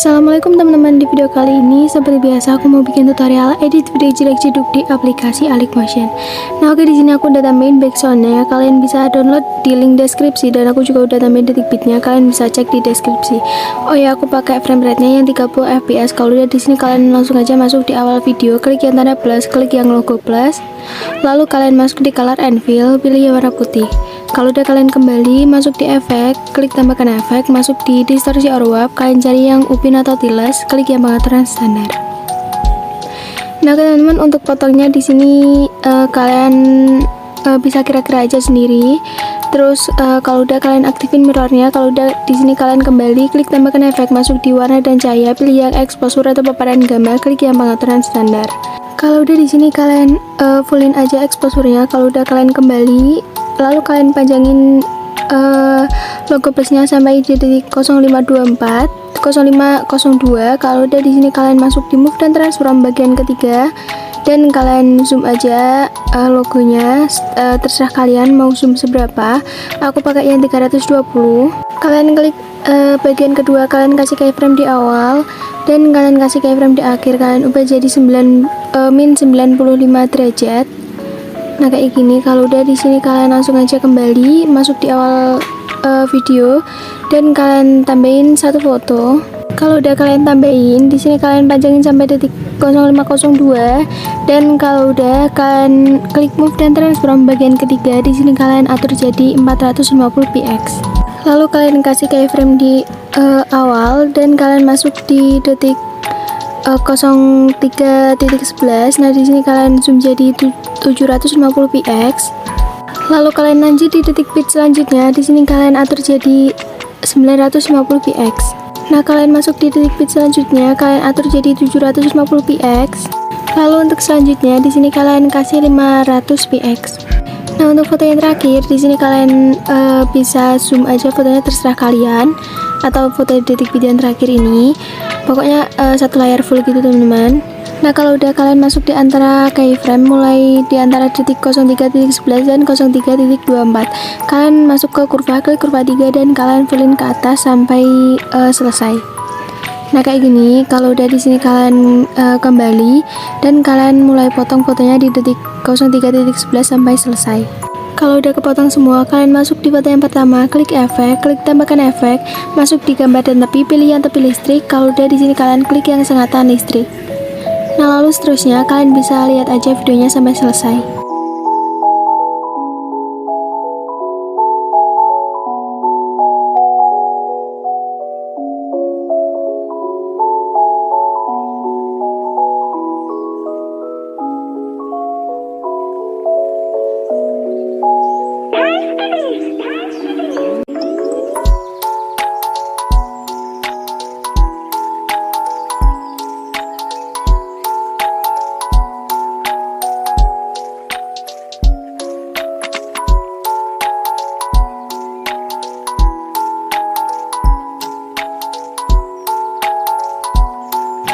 Assalamualaikum teman-teman, di video kali ini seperti biasa aku mau bikin tutorial edit video jelek jeduk di aplikasi Alikmotion. Nah oke, di sini aku udah tambahin backsoundnya, kalian bisa download di link deskripsi, dan aku juga udah tambahin detik bitnya, kalian bisa cek di deskripsi. Oh ya, aku pakai frame rate-nya yang 30 fps. Kalau udah di sini kalian langsung aja masuk di awal video, klik yang tanda plus, klik yang logo plus, lalu kalian masuk di color and fill, pilih yang warna putih. Kalau udah kalian kembali masuk di efek, klik tambahkan efek, masuk di distorsi or warp, kalian cari yang upin atau tiles, klik yang pengaturan standar. Nah teman-teman, untuk potongnya di sini kalian bisa kira-kira aja sendiri. Terus kalau udah kalian aktifin mirrornya, kalau udah di sini kalian kembali, klik tambahkan efek, masuk di warna dan cahaya, pilih yang exposure atau paparan gambar, klik yang pengaturan standar. Kalau udah di sini kalian fullin aja exposure-nya. Kalau udah kalian kembali, lalu kalian panjangin logo plusnya sampai di titik 0524 0502. Kalau udah di sini kalian masuk di move dan transform bagian ketiga, dan kalian zoom aja logonya, terserah kalian mau zoom seberapa. Aku pakai yang 320. Kalian klik bagian kedua, kalian kasih keyframe di awal dan kalian kasih keyframe di akhir, kalian ubah jadi min 95 derajat. Nah kayak gini. Kalau udah di sini kalian langsung aja kembali masuk di awal video dan kalian tambahin satu foto. Kalau udah kalian tambahin di sini kalian panjangin sampai detik 0502, dan kalau udah kalian klik move dan transform bagian ketiga, di sini kalian atur jadi 450 px. Lalu kalian kasih keyframe di awal dan kalian masuk di detik 03.11. Nah di sini kalian zoom jadi 750 px. Lalu kalian lanjut di detik bit selanjutnya, di sini kalian atur jadi 950 px. Nah kalian masuk di detik bit selanjutnya, kalian atur jadi 750 px. Lalu untuk selanjutnya di sini kalian kasih 500 px. Nah untuk foto yang terakhir di sini kalian bisa zoom aja fotonya, terserah kalian, atau foto detik bit yang terakhir ini. Pokoknya satu layar full gitu teman-teman. Nah kalau udah kalian masuk di antara keyframe, mulai di antara detik 03.11 dan 03.24, kalian masuk ke kurva, klik kurva 3 dan kalian fullin ke atas sampai selesai. Nah kayak gini. Kalau udah di sini kalian kembali dan kalian mulai potong fotonya di detik 03.11 sampai selesai. Kalau udah kepotong semua, kalian masuk di foto yang pertama, klik efek, klik tambahkan efek, masuk di gambar dan tepi, pilih yang tepi listrik. Kalau udah di sini kalian klik yang sengatan listrik. Nah lalu seterusnya kalian bisa lihat aja videonya sampai selesai.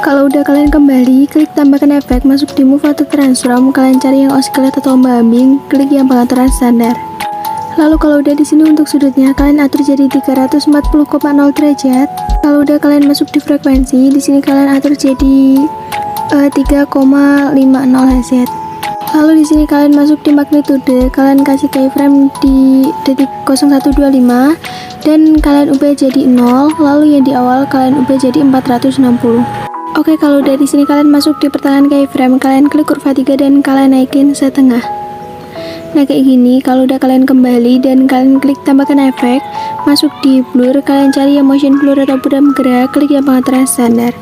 Kalau udah kalian kembali, klik tambahkan efek, masuk di move atau transform, kalian cari yang oscillate atau ombak-ambing, klik yang pengaturan standar. Lalu kalau udah di sini untuk sudutnya kalian atur jadi 340,0 derajat. Kalau udah kalian masuk di frekuensi, di sini kalian atur jadi 3,50 Hz. Lalu di sini kalian masuk di magnitude, kalian kasih keyframe di detik 0125 dan kalian ubah jadi 0, lalu yang di awal kalian ubah jadi 460. Oke, kalau udah di sini kalian masuk di pertengahan keyframe, kalian klik kurva 3 dan kalian naikin setengah. Nah kayak gini. Kalau udah kalian kembali dan kalian klik tambahkan efek, masuk di blur, kalian cari yang motion blur atau buram gerak, klik yang pengaturan standar.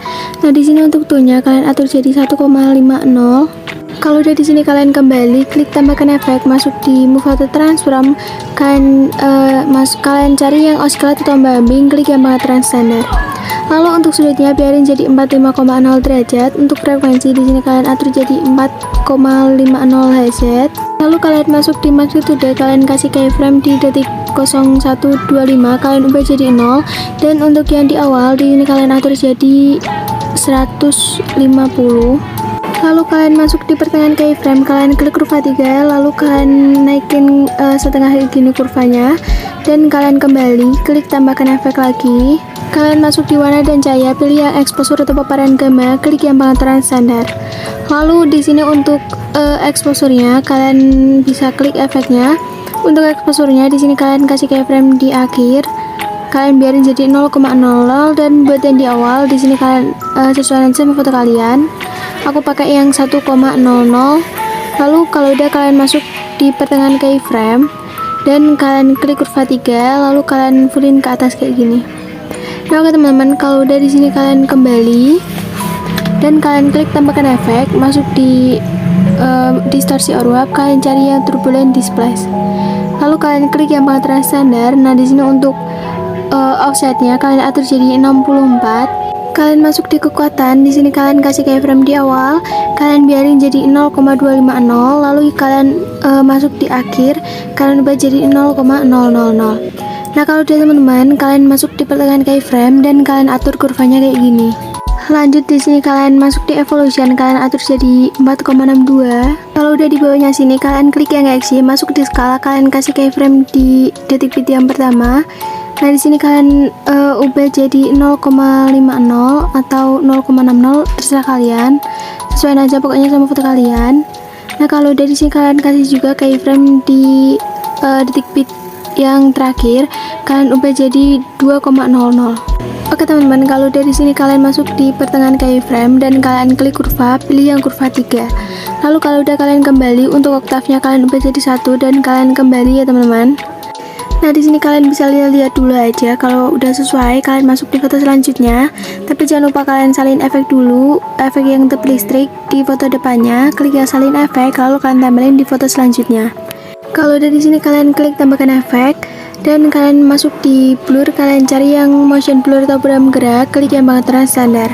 Nah di sini untuk tone-nya kalian atur jadi 1,50. Kalau udah di sini kalian kembali, klik tambahkan efek, masuk di move atau transform, kalian cari yang oscillate atau ombak-ambing, klik yang pengaturan standar. Lalu untuk sudutnya biarin jadi 45,0 derajat. Untuk frekuensi di sini kalian atur jadi 4,50 Hz. Lalu kalian masuk di magnitude, kalian kasih keyframe di detik 0125, kalian ubah jadi 0, dan untuk yang di awal di sini kalian atur jadi 150. Lalu kalian masuk di pertengahan keyframe, kalian klik kurva 3, lalu kalian naikin setengah gini kurvanya, dan kalian kembali, klik tambahkan efek lagi, Kalian masuk di warna dan cahaya, pilih yang exposure atau paparan gamma, klik yang pengaturan standar. Lalu di sini untuk exposure-nya kalian bisa klik efeknya. Untuk exposure-nya di sini kalian kasih keyframe di akhir. Kalian biarin jadi 0,00 dan buat yang di awal di sini kalian sesuaikan sama foto kalian. Aku pakai yang 1,00. Lalu kalau udah kalian masuk di pertengahan keyframe dan kalian klik kurva 3, lalu kalian fullin ke atas kayak gini. Nah, oke teman-teman, kalau udah di sini kalian kembali dan kalian klik tambahkan efek, masuk di distorsi or warp, kalian cari yang turbulent displace. Lalu kalian klik yang pengaturan standar. Nah, di sini untuk offsetnya kalian atur jadi 64. Kalian masuk di kekuatan, di sini kalian kasih keyframe di awal, kalian biarin jadi 0,250, lalu kalian masuk di akhir, kalian ubah jadi 0,000. Nah, kalau udah teman-teman, kalian masuk di pertengahan keyframe dan kalian atur kurvanya kayak gini. Lanjut di sini kalian masuk di evolution, kalian atur jadi 4,62. Kalau udah di bawahnya sini kalian klik yang X, masuk di skala, kalian kasih keyframe di detik bit yang pertama. Nah, di sini kalian ubah jadi 0,50 atau 0,60, terserah kalian. Sesuaiin aja pokoknya sama foto kalian. Nah, kalau udah di sini kalian kasih juga keyframe di detik bit yang terakhir, kalian ubah jadi 2,00. Oke teman-teman, kalau dari sini kalian masuk di pertengahan keyframe dan kalian klik kurva, pilih yang kurva 3. Lalu kalau udah kalian kembali, untuk oktavnya kalian ubah jadi 1 dan kalian kembali ya teman-teman. Nah, di sini kalian bisa lihat dulu aja, kalau udah sesuai kalian masuk di foto selanjutnya. Tapi jangan lupa kalian salin efek dulu, efek yang tep listrik di foto depannya, klik yang salin efek, lalu kalian tempelin di foto selanjutnya. Kalau dari sini kalian klik tambahkan efek dan kalian masuk di blur, kalian cari yang motion blur atau peredam gerak, klik yang pengaturan standar.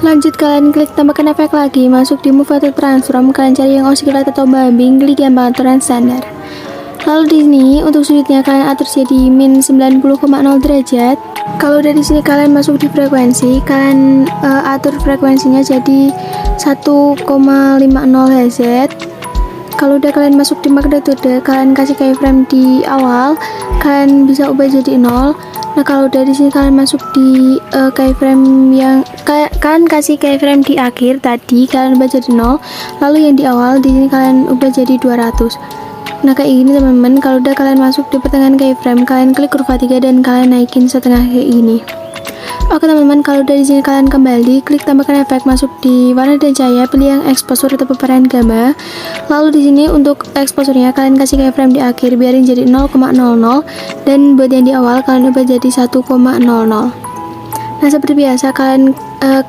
Lanjut kalian klik tambahkan efek lagi, masuk di move atau transform, kalian cari yang oscillate atau bumping, klik yang pengaturan standar. Lalu di sini untuk sudutnya kalian atur jadi min 90,0 derajat. Kalau dari sini kalian masuk di frekuensi, kalian atur frekuensinya jadi 1,50 Hz. Kalau udah kalian masuk di magnitude, kalian kasih keyframe di awal, kalian bisa ubah jadi 0. Nah, kalau udah di sini kalian masuk di keyframe yang kalian kasih keyframe di akhir tadi, kalian ubah jadi 0. Lalu yang di awal di sini kalian ubah jadi 200. Nah, kayak gini teman-teman. Kalau udah kalian masuk di pertengahan keyframe, kalian klik kurva 3 dan kalian naikin setengah kayak gini. Oke teman-teman, kalau dari sini kalian kembali, klik tambahkan efek, masuk di warna dan cahaya, pilih yang exposure atau paparan gamma. Lalu di sini untuk exposure-nya kalian kasih keyframe di akhir, biarin jadi 0,00 dan buat yang di awal kalian ubah jadi 1,00. Nah, seperti biasa kalian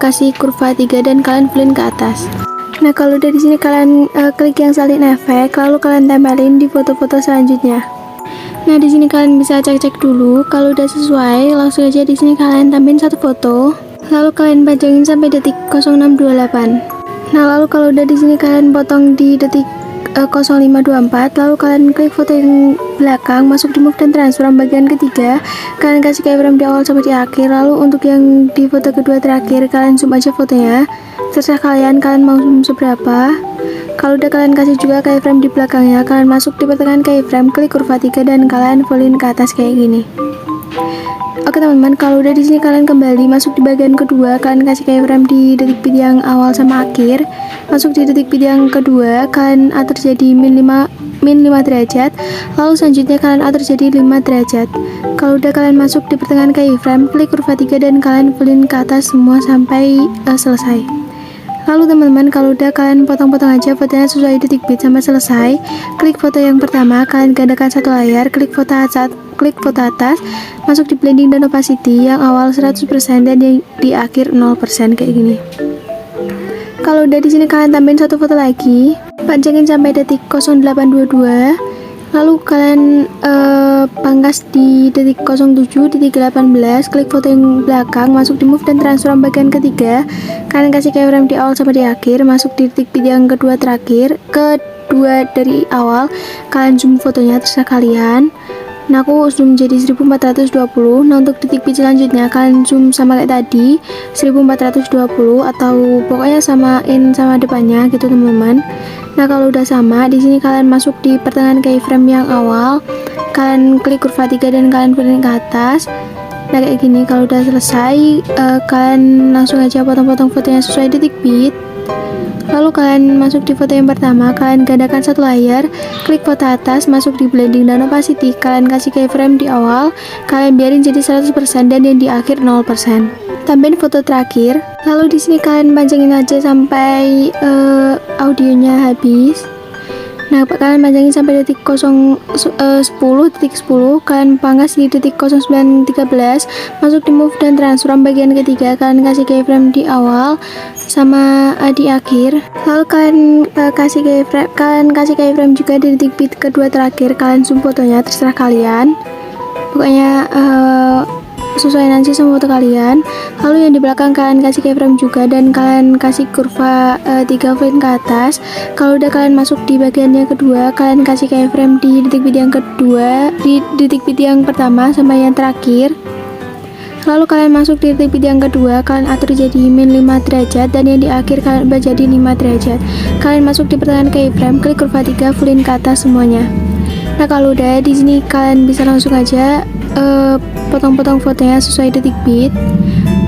kasih kurva 3 dan kalian fullin ke atas. Nah, kalau dari sini kalian klik yang salin efek, lalu kalian tempelin di foto-foto selanjutnya. Nah, di sini kalian bisa cek-cek dulu, kalau udah sesuai, langsung aja di sini kalian tambahin satu foto, lalu kalian panjangin sampai detik 0628. Nah, lalu kalau udah di sini kalian potong di detik 0524, lalu kalian klik foto yang belakang, masuk di move dan transform bagian ketiga, kalian kasih keyframe di awal sampai di akhir. Lalu untuk yang di foto kedua terakhir, kalian zoom aja fotonya, terserah kalian mau zoom seberapa. Kalau udah kalian kasih juga keyframe di belakangnya, kalian masuk di pertengahan keyframe, klik kurva 3 dan kalian fullin ke atas kayak gini. Oke teman-teman, kalau udah di sini kalian kembali masuk di bagian kedua, kalian kasih keyframe di detik bit yang awal sama akhir. Masuk di detik bit yang kedua, kalian atur jadi min 5 derajat. Lalu selanjutnya kalian atur jadi 5 derajat. Kalau udah kalian masuk di pertengahan keyframe, klik kurva 3 dan kalian fullin ke atas semua sampai selesai. Lalu teman-teman, kalau udah kalian potong-potong aja fotonya sesuai detik bit sampai selesai. Klik foto yang pertama, kalian gandakan satu layar, klik foto atas, masuk di blending dan opacity, yang awal 100% dan yang di akhir 0% kayak gini. Kalau udah di sini kalian tambahin satu foto lagi, panjangin sampai detik 0822. Lalu kalian pangkas di detik 07, detik 18, klik foto yang belakang, masuk di move dan transform bagian ketiga, kalian kasih keyframe di awal sampai di akhir, masuk di detik bit yang kedua terakhir, kedua dari awal, kalian zoom fotonya terserah kalian. Nah, aku zoom jadi 1420. Nah, untuk detik bit selanjutnya kalian zoom sama kayak tadi 1420 atau pokoknya samain sama depannya gitu teman-teman. Nah, kalau udah sama, di sini kalian masuk di pertengahan keyframe yang awal, kalian klik kurva 3 dan kalian fullin ke atas. Nah kayak gini, kalau udah selesai kalian langsung aja potong-potong fotonya sesuai detik beat. Lalu kalian masuk di foto yang pertama, kalian gandakan satu layar, klik foto atas, masuk di blending dan opacity, kalian kasih keyframe di awal, kalian biarin jadi 100% dan yang di akhir 0%. Tambahin foto terakhir, lalu di sini kalian panjangin aja sampai audionya habis. Nah, kalian panjangin sampai detik 10, kalian pangkas di detik 09.13, masuk di move dan transform bagian ketiga, kalian kasih keyframe di awal sama di akhir. Lalu kalian kasih keyframe juga di detik beat kedua terakhir, kalian zoom fotonya terserah kalian. Pokoknya sesuai nanti sama foto kalian. Lalu yang di belakang kalian kasih keyframe juga dan kalian kasih kurva 3 frame ke atas. Kalau udah kalian masuk di bagian yang kedua, kalian kasih keyframe di detik beat yang kedua, di detik beat yang pertama sama yang terakhir. Lalu kalian masuk di detik beat yang kedua, kalian atur jadi min 5 derajat dan yang di akhir kalian ubah jadi 5 derajat. Kalian masuk di pertengahan keyframe, klik kurva 3 fullin ke atas semuanya. Nah kalau udah di sini kalian bisa langsung aja potong-potong fotonya sesuai detik beat.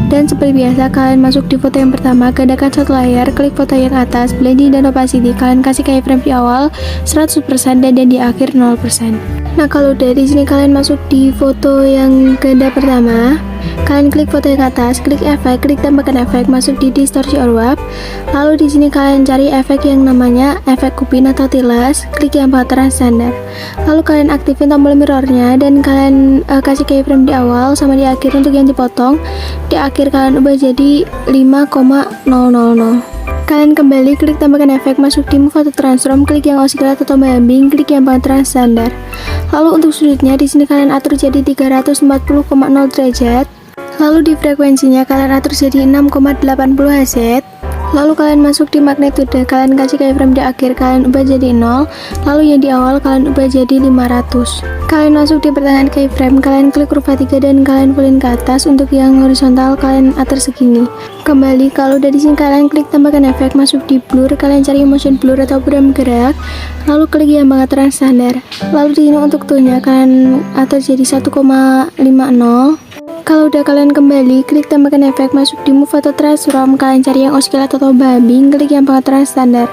Dan seperti biasa kalian masuk di foto yang pertama, gandakan satu layar, klik foto yang atas, blending dan opacity, kalian kasih keyframe di awal 100% dan yang di akhir 0%. Nah kalau udah di sini kalian masuk di foto yang ganda pertama, kalian klik foto yang atas, klik efek, klik tambahkan efek, masuk di distorsi or warp. Lalu di sini kalian cari efek yang namanya efek kupin atau tilas, klik yang pengaturan standar. Lalu kalian aktifin tombol mirrornya dan kalian kasih keyframe di awal sama di akhir untuk yang dipotong. Di akhir kalian ubah jadi 5,000. Kalian kembali klik tambahkan efek, masuk di move atau transform, klik yang osilator atau tombol klik yang pengaturan standar. Lalu untuk sudutnya di sini kalian atur jadi 340,0 derajat. Lalu di frekuensinya kalian atur jadi 6,80 Hz. Lalu kalian masuk di magnitude, kalian kasih keyframe di akhir, kalian ubah jadi 0. Lalu yang di awal kalian ubah jadi 500. Kalian masuk di pertengahan keyframe, kalian klik kurva 3 dan kalian fullin ke atas. Untuk yang horizontal kalian atur segini. Kembali, kalau udah di sini kalian klik tambahkan efek, masuk di blur, kalian cari motion blur atau buram gerak. Lalu klik yang pengaturan standar. Lalu di sini untuk tone-nya kalian atur jadi 1,50. Kalau udah kalian kembali, klik tambahkan efek, masuk di move atau transform, kalian cari yang osilator atau tombol klik yang pengaturan standar.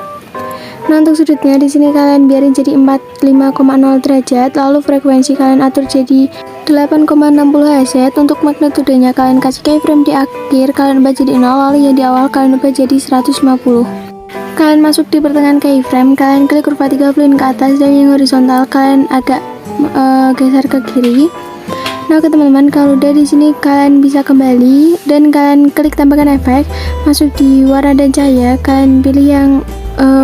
Nah untuk sudutnya di sini kalian biarin jadi 45,0 derajat, lalu frekuensi kalian atur jadi 8,60 Hz. Untuk magnitudenya kalian kasih keyframe di akhir, kalian ubah jadi 0, lalu yang di awal kalian ubah jadi 150. Kalian masuk di pertengahan keyframe, kalian klik kurva 3 fullin ke atas dan yang horizontal kalian agak geser ke kiri. Nah oke teman-teman, kalau udah di sini kalian bisa kembali dan kalian klik tambahkan efek, masuk di warna dan cahaya, kalian pilih yang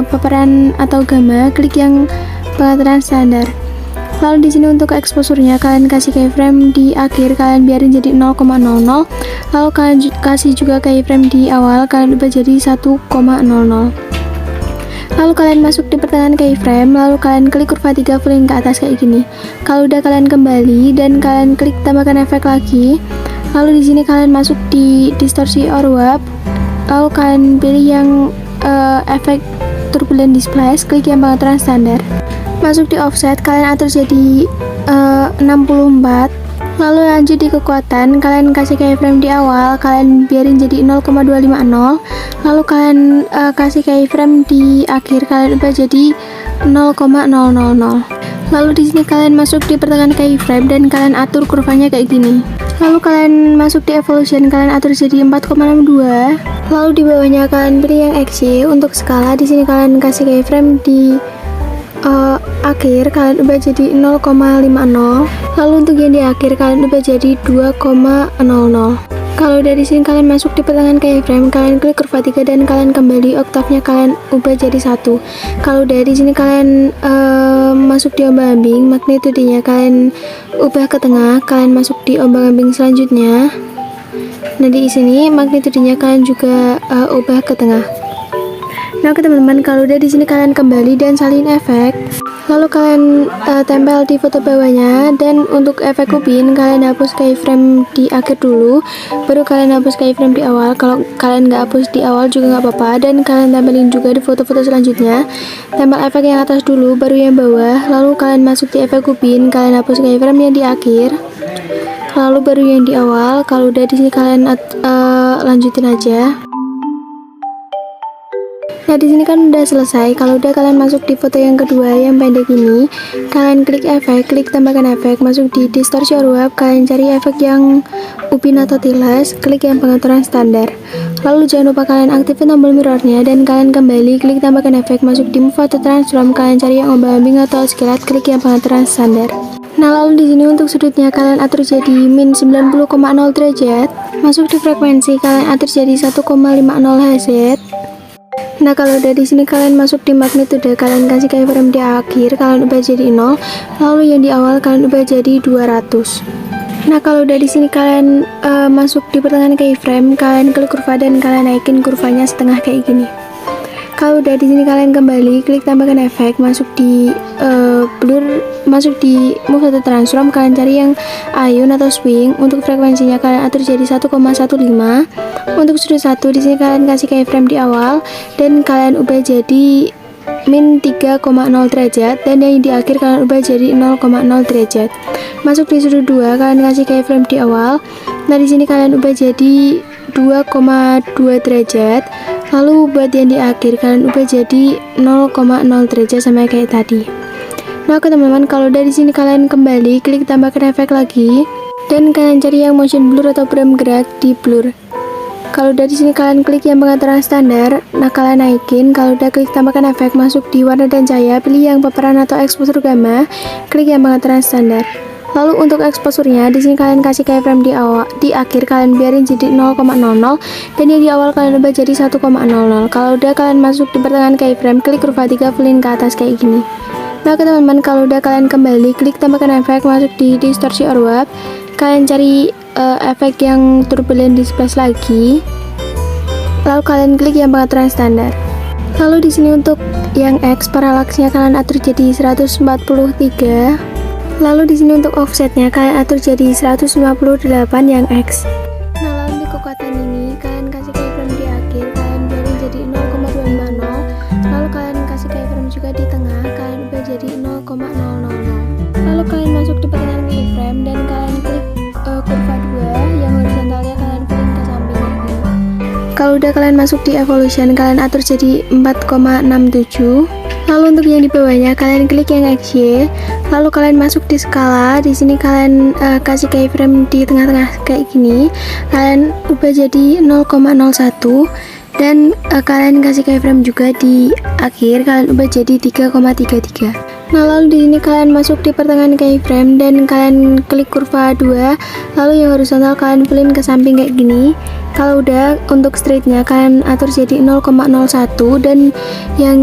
paparan atau gamma, klik yang pengaturan standar. Lalu di sini untuk exposure-nya kalian kasih keyframe di akhir, kalian biarin jadi 0,00. Lalu kalian kasih juga keyframe di awal, kalian ubah jadi 1,00. Lalu kalian masuk di pertengahan keyframe, lalu kalian klik kurva 3 fullin ke atas kayak gini. Kalau udah kalian kembali dan kalian klik tambahkan efek lagi. Lalu di sini kalian masuk di distorsi or warp. Lalu kalian pilih yang efek turbulent displace, klik yang pengaturan standar. Masuk di offset, kalian atur jadi 64. Lalu lanjut di kekuatan, kalian kasih keyframe di awal, kalian biarin jadi 0,250. Lalu kalian kasih keyframe di akhir, kalian ubah jadi 0,000. Lalu di sini kalian masuk di pertengahan keyframe dan kalian atur kurvanya kayak gini. Lalu kalian masuk di evolution, kalian atur jadi 4,62. Lalu di bawahnya kalian pilih yang XY. Untuk skala di sini kalian kasih keyframe di akhir, kalian ubah jadi 0,50. Lalu untuk yang di akhir kalian ubah jadi 2,00. Kalau dari sini kalian masuk di pertengahan keyframe, kalian klik kurva 3 dan kalian kembali, oktavnya kalian ubah jadi 1. Kalau dari sini kalian masuk di ombang-ambing, magnitudenya kalian ubah ke tengah, kalian masuk di ombang-ambing selanjutnya. Nah di sini magnitudenya kalian juga ubah ke tengah. Nah oke teman-teman, kalau udah di sini kalian kembali dan salin efek, lalu kalian tempel di foto bawahnya, dan untuk efek kupin kalian hapus keyframe di akhir dulu, baru kalian hapus keyframe di awal. Kalau kalian nggak hapus di awal juga nggak apa-apa, dan kalian tempelin juga di foto-foto selanjutnya. Tempel efek yang atas dulu, baru yang bawah, lalu kalian masuk di efek kupin, kalian hapus keyframe yang di akhir. Lalu baru yang di awal. Kalau udah di sini kalian lanjutin aja. Nah, di sini kan udah selesai. Kalau udah kalian masuk di foto yang kedua yang pendek ini, kalian klik efek, klik tambahkan efek, masuk di distorsi or wrap, kalian cari efek yang upin atau tiles, klik yang pengaturan standar. Lalu jangan lupa kalian aktifkan tombol mirrornya dan kalian kembali klik tambahkan efek, masuk di move atau transform, kalian cari yang ombak-ambing atau skelet, klik yang pengaturan standar. Nah, lalu di sini untuk sudutnya kalian atur jadi min 90,0 derajat, masuk di frekuensi kalian atur jadi 1,50 Hz. Nah, kalau udah di sini kalian masuk di magnitude, kalian kasih keyframe di akhir, kalian ubah jadi 0, lalu yang di awal kalian ubah jadi 200. Nah, kalau udah di sini kalian masuk di pertengahan keyframe, kalian klik kurva dan kalian naikin kurvanya setengah kayak gini. Kalau udah di sini kalian kembali klik tambahkan efek, masuk di blur, masuk di move atau transform, kalian cari yang ayun atau swing. Untuk frekuensinya kalian atur jadi 1,15. Untuk sudut 1 di sini kalian kasih keyframe di awal dan kalian ubah jadi min 3,0 derajat dan yang di akhir kalian ubah jadi 0,0 derajat. Masuk di sudut 2 kalian kasih keyframe di awal. Nah, di sini kalian ubah jadi 2,2 derajat. Lalu buat yang di akhir kalian ubah jadi 0,0 derajat sama kayak tadi. Nah, oke teman-teman, kalau dari sini kalian kembali klik tambahkan efek lagi dan kalian cari yang motion blur atau frame gerak di blur. Kalau udah di sini kalian klik yang pengaturan standar, nah kalian naikin. Kalau udah klik tambahkan efek, masuk di warna dan cahaya, pilih yang paparan atau exposure gamma, klik yang pengaturan standar. Lalu untuk exposure-nya di sini kalian kasih keyframe di awal, di akhir kalian biarin jadi 0,00 dan yang di awal kalian ubah jadi 1,00. Kalau udah kalian masuk di pertengahan keyframe, klik kurva 3 fullin ke atas kayak gini. Nah, teman-teman, kalau udah kalian kembali klik tambahkan efek, masuk di distorsi or wrap, kalian cari efek yang turbulent displace lagi. Lalu kalian klik yang pengaturan standar. Lalu di sini untuk yang X parallax-nya kalian atur jadi 143. Lalu di sini untuk offsetnya kalian atur jadi 158 yang X. Nah, lalu di kekuatan ini kalian kasih keyframe di akhir, kalian biarin jadi 0,250. Lalu kalian kasih keyframe juga di tengah, kalian ubah jadi 0,000. Lalu kalian masuk di pertengahan keyframe dan kalian klik kurva 2 yang horizontalnya kalian pilih ke samping kayak gini. Kalau udah kalian masuk di evolution, kalian atur jadi 4,67. Lalu untuk yang di bawahnya kalian klik yang XY. Lalu kalian masuk di skala. Di sini kalian kasih keyframe di tengah-tengah kayak gini. Kalian ubah jadi 0,01 dan kalian kasih keyframe juga di akhir. Kalian ubah jadi 3,33. Nah, lalu di sini kalian masuk di pertengahan keyframe dan kalian klik kurva 2. Lalu yang horizontal kalian pilih ke samping kayak gini. Kalau udah untuk straightnya kalian atur jadi 0,01 dan yang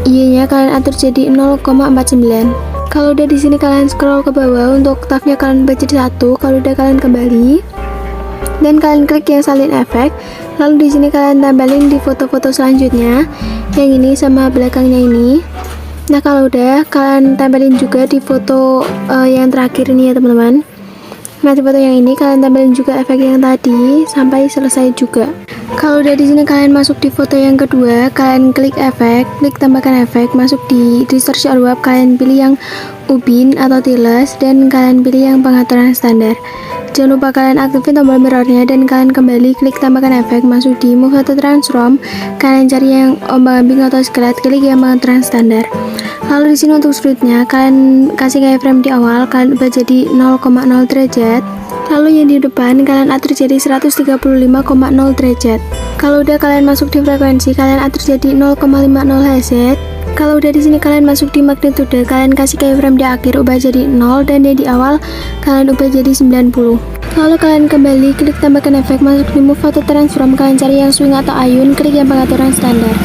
Y-nya kalian atur jadi 0,49. Kalau udah di sini kalian scroll ke bawah, untuk tab-nya kalian baca di 1. Kalau udah kalian kembali dan kalian klik yang salin efek. Lalu di sini kalian tambelin di foto-foto selanjutnya, yang ini sama belakangnya ini. Nah, kalau udah kalian tempelin juga di foto yang terakhir ini ya teman-teman. Nah, di foto yang ini kalian tempelin juga efek yang tadi sampai selesai juga. Kalau udah di sini kalian masuk di foto yang kedua, kalian klik efek, klik tambahkan efek, masuk di distorsi or wrap, kalian pilih yang ubin atau tiles dan kalian pilih yang pengaturan standar. Jangan lupa kalian aktifin tombol mirrornya dan kalian kembali klik tambahkan efek, masuk di move atau transform, kalian cari yang ombak-ambing atau skelet, klik yang pengaturan standar. Lalu di sini untuk sudutnya kalian kasih keyframe di awal, kalian ubah jadi 0,0 derajat. Lalu yang di depan kalian atur jadi 135,0 derajat. Kalau udah kalian masuk di frekuensi, kalian atur jadi 0,50 Hz. Kalau udah di sini kalian masuk di magnitude, kalian kasih keyframe di akhir ubah jadi 0 dan yang di awal kalian ubah jadi 90. Lalu kalian kembali klik tambahkan efek, masuk di move atau transform, kalian cari yang swing atau ayun, klik yang pengaturan standar.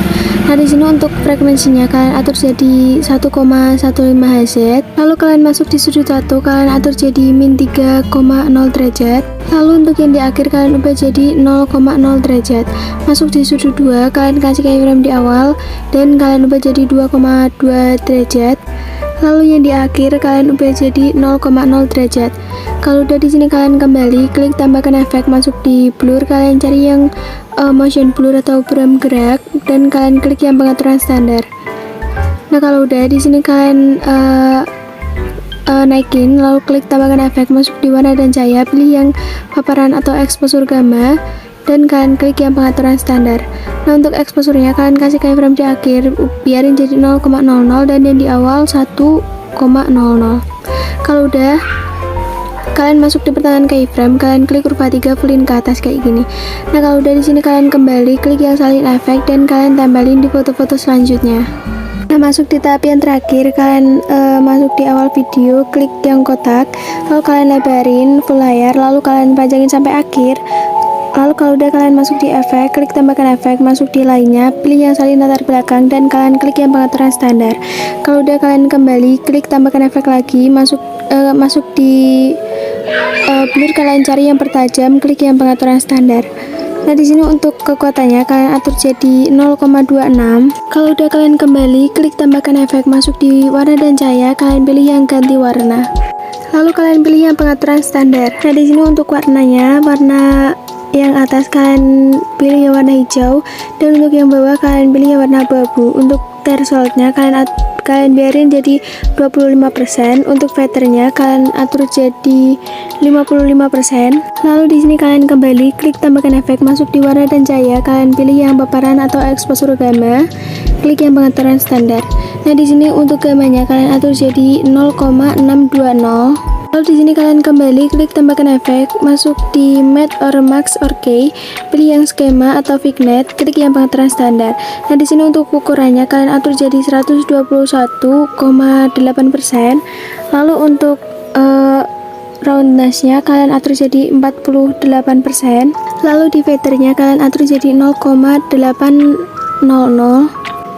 Nah, di sini untuk frekuensinya kalian atur jadi 1,15 Hz. Lalu kalian masuk di sudut 1, kalian atur jadi min 3,0 derajat. Lalu untuk yang di akhir kalian ubah jadi 0,0 derajat. Masuk di sudut 2, kalian kasih keyframe di awal dan kalian ubah jadi 2,2 derajat. Lalu yang di akhir kalian ubah jadi 0,0 derajat. Kalau udah di sini kalian kembali klik tambahkan efek, masuk di blur, kalian cari yang motion blur atau frame gerak dan kalian klik yang pengaturan standar. Nah, kalau udah di sini kalian naikin, lalu klik tambahkan efek, masuk di warna dan cahaya, pilih yang paparan atau exposure gamma, dan kalian klik yang pengaturan standar. Nah, untuk exposure-nya kalian kasih keyframe di akhir, biarin jadi 0,00 dan yang di awal 1,00. Kalau udah, kalian masuk di pertengahan keyframe, kalian klik kurva 3 fullin ke atas kayak gini. Nah, kalau udah di sini kalian kembali klik yang salin efek dan kalian tempelin di foto-foto selanjutnya. Nah, masuk di tahap yang terakhir, kalian masuk di awal video, klik yang kotak, lalu kalian lebarin full layar, lalu kalian panjangin sampai akhir. Lalu kalau udah kalian masuk di efek, klik tambahkan efek, masuk di lainnya, pilih yang salin latar belakang dan kalian klik yang pengaturan standar. Kalau udah kalian kembali, klik tambahkan efek lagi, masuk di blur, kalian cari yang pertajam, klik yang pengaturan standar. Nah, di sini untuk kekuatannya kalian atur jadi 0,26. Kalau udah kalian kembali, klik tambahkan efek, masuk di warna dan cahaya, kalian pilih yang ganti warna. Lalu kalian pilih yang pengaturan standar. Nah, di sini untuk warnanya, warna yang atas kalian pilih yang warna hijau dan untuk yang bawah kalian pilih yang warna abu-abu. Untuk thresholdnya kalian biarin jadi 25%. Untuk feathernya kalian atur jadi 55%. Lalu di sini kalian kembali klik tambahkan efek, masuk di warna dan cahaya, kalian pilih yang paparan atau exposure gamma, klik yang pengaturan standar. Nah, di sini untuk gamanya kalian atur jadi 0,620. Lalu di sini kalian kembali klik tambahkan efek, masuk di matte or max or key, pilih yang skema atau vignette, klik yang pengaturan standar. Nah, di sini untuk ukurannya kalian atur jadi 121,8%. Lalu untuk roundness-nya kalian atur jadi 48%. Lalu di feathernya kalian atur jadi 0,800.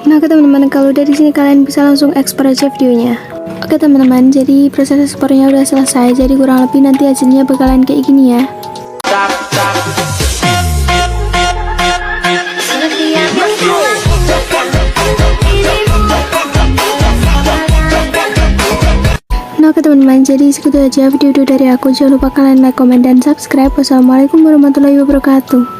Nah, oke teman-teman, kalau udah di sini kalian bisa langsung ekspor aja videonya. Oke teman-teman, jadi proses ekspornya udah selesai, jadi kurang lebih nanti hasilnya bakalan kayak gini ya. Nah, oke teman-teman, jadi segitu aja video dari aku. Jangan lupa kalian like, comment, dan subscribe. Wassalamualaikum warahmatullahi wabarakatuh.